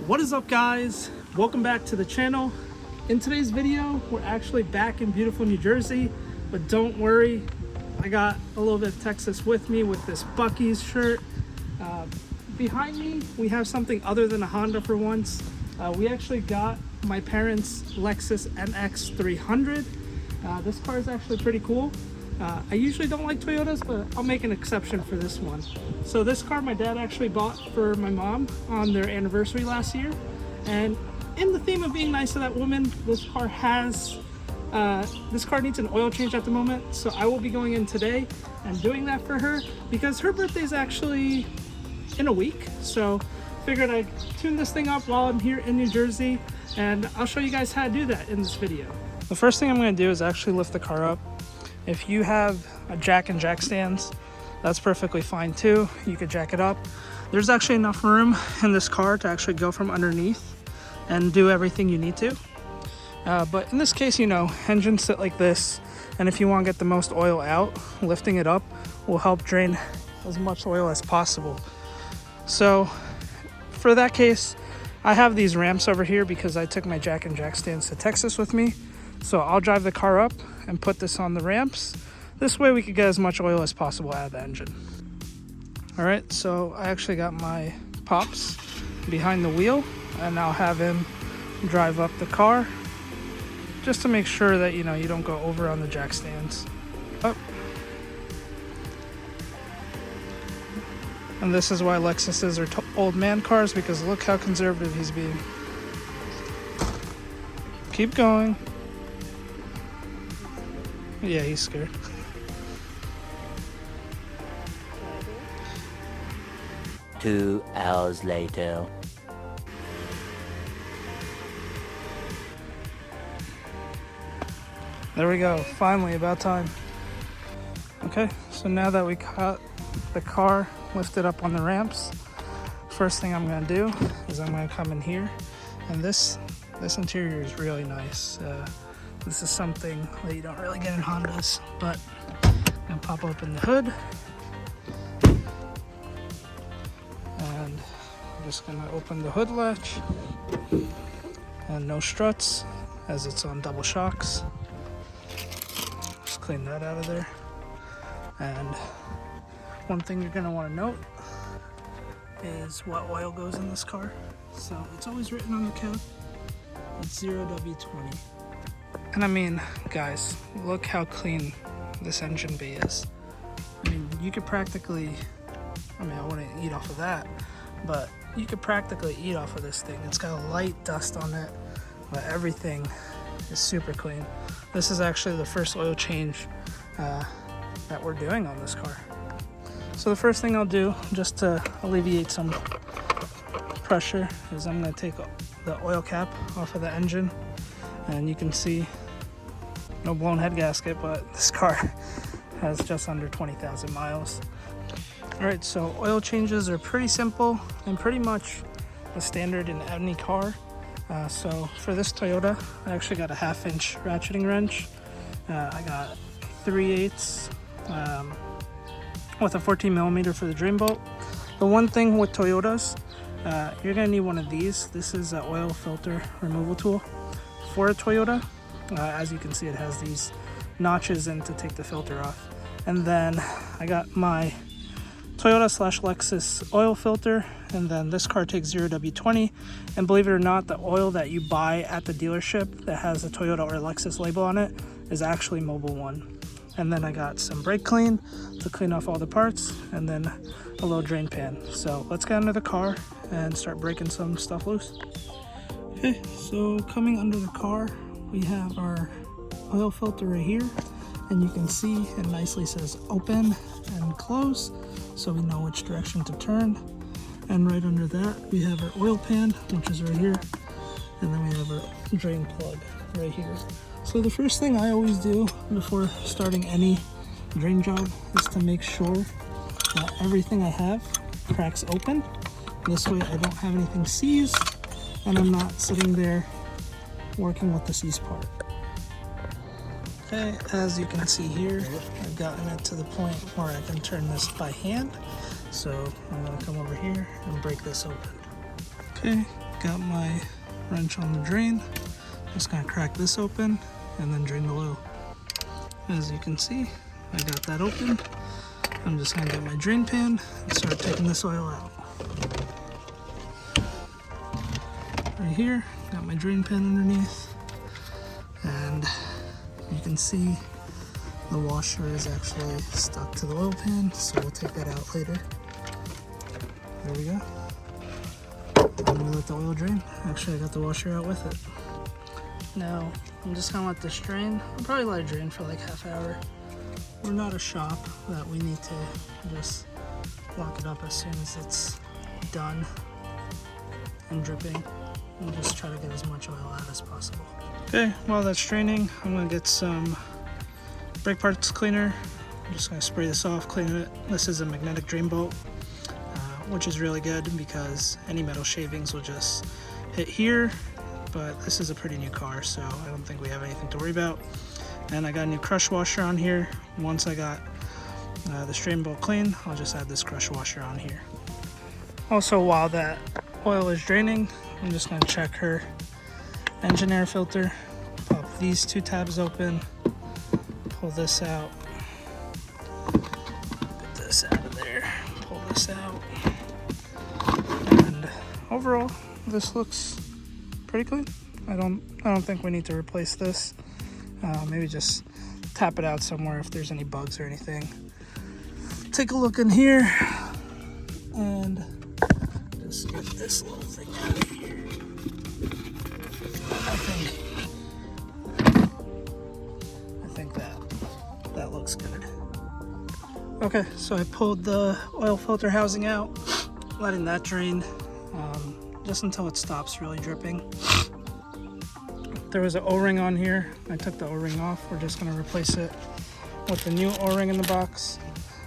What is up, guys? Welcome back to the channel. In today's video, we're actually back in beautiful New Jersey, but don't worry, I got a little bit of Texas with me with this Buc-ee's shirt. Behind me, we have something other than a Honda for once. We actually got my parents' Lexus NX300. This car is actually pretty cool. I usually don't like Toyotas, but I'll make an exception for this one. So this car my dad actually bought for my mom on their anniversary last year. And in the theme of being nice to that woman, this car needs an oil change at the moment. So I will be going in today and doing that for her because her birthday is actually in a week. So figured I'd tune this thing up while I'm here in New Jersey, and I'll show you guys how to do that in this video. The first thing I'm going to do is actually lift the car up. If you have a jack and jack stands, that's perfectly fine too. You could jack it up. There's actually enough room in this car to actually go from underneath and do everything you need to. But in this case, you know, engines sit like this, and if you want to get the most oil out, lifting it up will help drain as much oil as possible. So for that case, I have these ramps over here because I took my jack and jack stands to Texas with me. So I'll drive the car up and put this on the ramps. This way we could get as much oil as possible out of the engine. All right, so I actually got my Pops behind the wheel, and I'll have him drive up the car just to make sure that, you know, you don't go over on the jack stands. Up. And this is why Lexuses are old man cars, because look how conservative he's being. Keep going. Yeah, he's scared. Two hours later. There we go, finally, about time. Okay, so now that we got the car lifted up on the ramps, first thing I'm gonna do is I'm gonna come in here, and this interior is really nice. This is something that you don't really get in Hondas, but I'm gonna pop open the hood, and I'm just gonna open the hood latch, and no struts as it's on double shocks. Just clean that out of there. And one thing you're gonna want to note is what oil goes in this car. So it's always written on the cab, it's 0W20. And I mean, guys, look how clean this engine bay is. I mean, you could practically, I wouldn't eat off of that, but you could practically eat off of this thing. It's got a light dust on it, but everything is super clean. This is actually the first oil change that we're doing on this car. So the first thing I'll do, just to alleviate some pressure, is I'm going to take the oil cap off of the engine, and you can see no blown head gasket, but this car has just under 20,000 miles. All right, so oil changes are pretty simple and pretty much the standard in any car. So for this Toyota, I actually got a 1/2-inch ratcheting wrench. I got 3/8 with a 14mm for the drain bolt. The one thing with Toyotas, you're gonna need one of these. This is an oil filter removal tool for a Toyota. As you can see, it has these notches in to take the filter off. And then I got my Toyota/Lexus oil filter, and then this car takes 0W20. And believe it or not, the oil that you buy at the dealership that has a Toyota or Lexus label on it is actually Mobil 1. And then I got some brake clean to clean off all the parts, and then a little drain pan. So let's get under the car and start breaking some stuff loose. Okay, so coming under the car, we have our oil filter right here, and you can see it nicely says open and close, so we know which direction to turn. And right under that, we have our oil pan, which is right here, and then we have our drain plug right here. So the first thing I always do before starting any drain job is to make sure that everything I have cracks open. This way I don't have anything seized, and I'm not sitting there working with the seize part. Okay, as you can see here, I've gotten it to the point where I can turn this by hand. So I'm gonna come over here and break this open. Okay, got my wrench on the drain. Just gonna crack this open and then drain the oil. As you can see, I got that open. I'm just gonna get my drain pan and start taking this oil out. Right here, got my drain pan underneath, and you can see the washer is actually stuck to the oil pan, so we'll take that out later. There we go. I'm gonna let the oil drain. Actually, I got the washer out with it. Now, I'm just gonna let this drain. I'll probably let it drain for like half hour. We're not a shop that we need to just lock it up as soon as it's done and dripping. We'll just try to get as much oil out as possible. Okay, while that's draining, I'm gonna get some brake parts cleaner. I'm just gonna spray this off, clean it. This is a magnetic drain bolt, which is really good because any metal shavings will just hit here, but this is a pretty new car, so I don't think we have anything to worry about. And I got a new crush washer on here. Once I got the drain bolt clean, I'll just add this crush washer on here. Also, while that oil is draining, I'm just gonna check her engine air filter. Pop these two tabs open, pull this out, get this out of there, pull this out. And overall, this looks pretty clean. I don't think we need to replace this. Maybe just tap it out somewhere if there's any bugs or anything. Take a look in here and just get this little thing out of here. I think that looks good. Okay, so I pulled the oil filter housing out, letting that drain just until it stops really dripping. There was an O-ring on here. I took the O-ring off. We're just gonna replace it with the new O-ring in the box.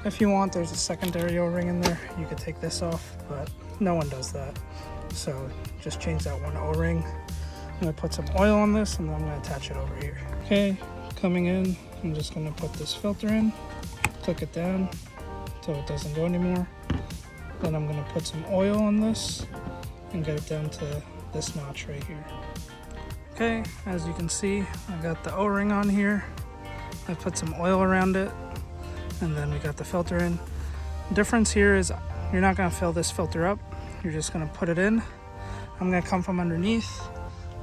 If you want, there's a secondary O-ring in there. You could take this off, but no one does that. So just change that one O-ring. I'm gonna put some oil on this and then I'm gonna attach it over here. Okay, coming in, I'm just gonna put this filter in, click it down until it doesn't go anymore. Then I'm gonna put some oil on this and get it down to this notch right here. Okay, as you can see, I got the O-ring on here. I put some oil around it, and then we got the filter in. The difference here is you're not gonna fill this filter up. You're just gonna put it in. I'm gonna come from underneath.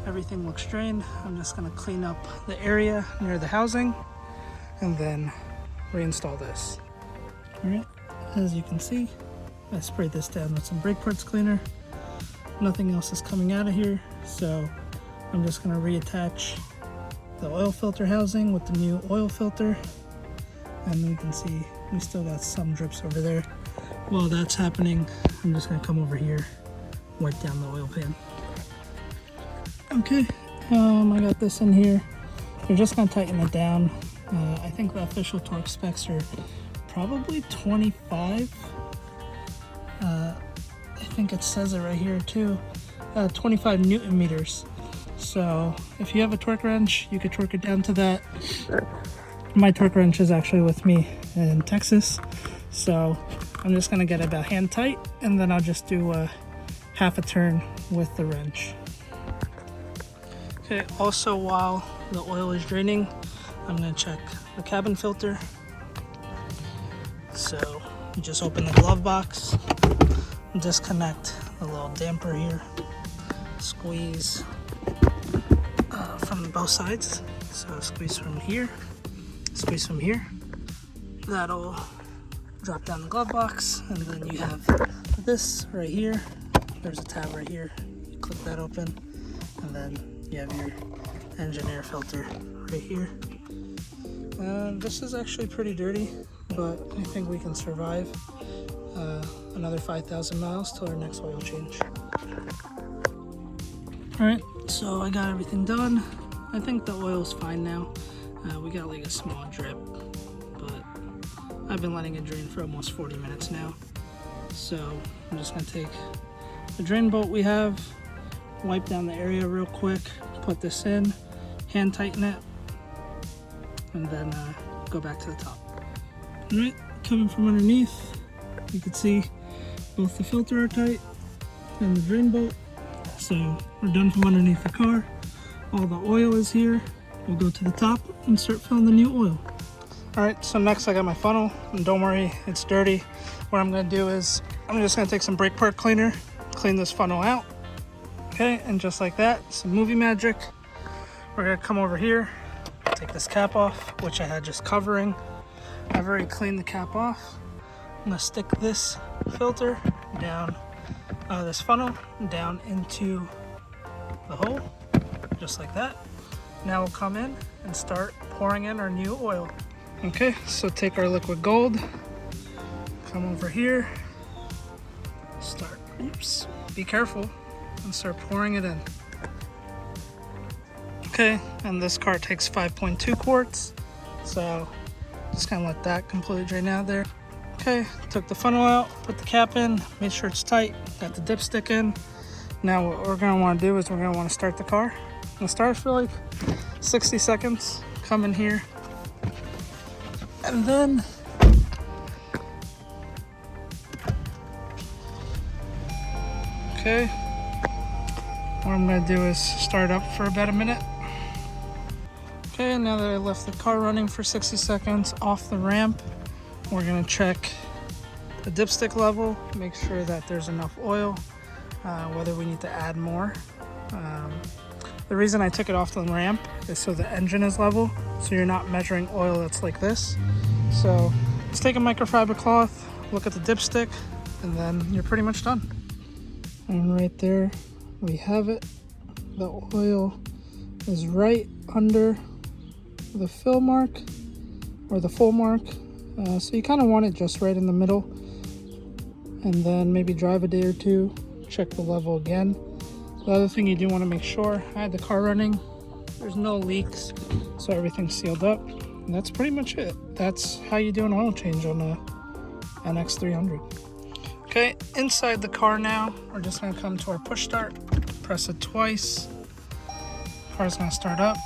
Everything looks drained. I'm just gonna clean up the area near the housing, and then reinstall this. All right, as you can see, I sprayed this down with some brake parts cleaner. Nothing else is coming out of here, so I'm just gonna reattach the oil filter housing with the new oil filter. And you can see we still got some drips over there. While that's happening, I'm just gonna come over here, wipe down the oil pan. Okay, I got this in here. We're just gonna tighten it down. I think the official torque specs are probably 25. I think it says it right here too. 25 Newton meters. So if you have a torque wrench, you could torque it down to that. My torque wrench is actually with me in Texas, so I'm just gonna get it about hand tight, and then I'll just do a half a turn with the wrench. Okay, also while the oil is draining, I'm gonna check the cabin filter. So you just open the glove box, disconnect the little damper here, squeeze from both sides. So squeeze from here, squeeze from here. That'll drop down the glove box, and then you have this right here. There's a tab right here. You click that open, and then you have your engine air filter right here. This is actually pretty dirty, but I think we can survive another 5,000 miles till our next oil change. Alright, so I got everything done. I think the oil's fine now. We got like a small drip, but I've been letting it drain for almost 40 minutes now. So I'm just gonna take the drain bolt we have, wipe down the area real quick, put this in, hand tighten it, and then go back to the top. Alright, coming from underneath, you can see both the filter are tight and the drain bolt. So we're done from underneath the car. All the oil is here. We'll go to the top and start filling the new oil. All right, so next I got my funnel, and don't worry, it's dirty. What I'm gonna do is I'm just gonna take some brake part cleaner, clean this funnel out. Okay, and just like that, some movie magic. We're gonna come over here, take this cap off, which I had just covering. I've already cleaned the cap off. I'm gonna stick this filter down this funnel down into the hole, just like that. Now we'll come in and start pouring in our new oil. Okay, so take our liquid gold, come over here, start, oops, be careful, and start pouring it in. Okay, and this car takes 5.2 quarts, so just kind of let that completely drain out there. Okay, took the funnel out, put the cap in, made sure it's tight, got the dipstick in. Now what we're gonna wanna do is we're gonna wanna start the car. I'm gonna start for like 60 seconds, come in here, and then okay, what I'm gonna do is start up for about a minute. Okay, now that I left the car running for 60 seconds off the ramp, we're gonna check the dipstick level, make sure that there's enough oil, whether we need to add more. The reason I took it off the ramp is so the engine is level, so you're not measuring oil that's like this. So let's take a microfiber cloth, look at the dipstick, and then you're pretty much done. And right there we have it. The oil is right under the fill mark or the full mark. So you kind of want it just right in the middle, and then maybe drive a day or two, check the level again. The other thing you do want to make sure, I had the car running, there's no leaks, so everything's sealed up, and that's pretty much it. That's how you do an oil change on a NX300. Okay, inside the car now, we're just going to come to our push start, press it twice, car's going to start up.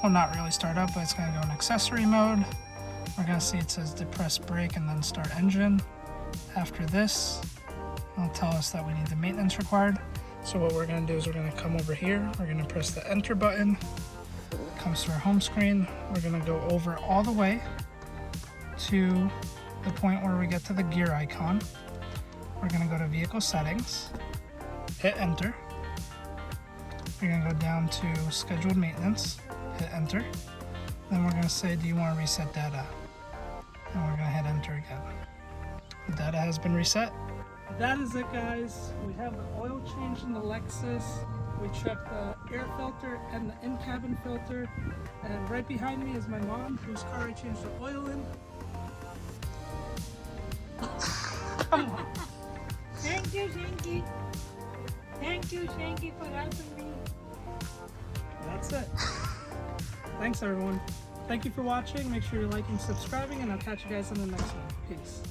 Well, not really start up, but it's going to go in accessory mode. We're going to see it says depress brake and then start engine. After this, it'll tell us that we need the maintenance required. So what we're going to do is we're going to come over here. We're going to press the enter button. It comes to our home screen. We're going to go over all the way to the point where we get to the gear icon. We're going to go to vehicle settings, hit enter. We're going to go down to scheduled maintenance, hit enter. Then we're going to say, do you want to reset data? And we're going to hit enter again. The data has been reset. That is it, guys. We have the oil change in the Lexus. We checked the air filter and the in-cabin filter. And right behind me is my mom, whose car I changed the oil in. Come on. Thank you, Shanky. Thank you, Shanky, for helping me. That's it. Thanks, everyone. Thank you for watching. Make sure you're liking, subscribing, and I'll catch you guys in the next one. Peace.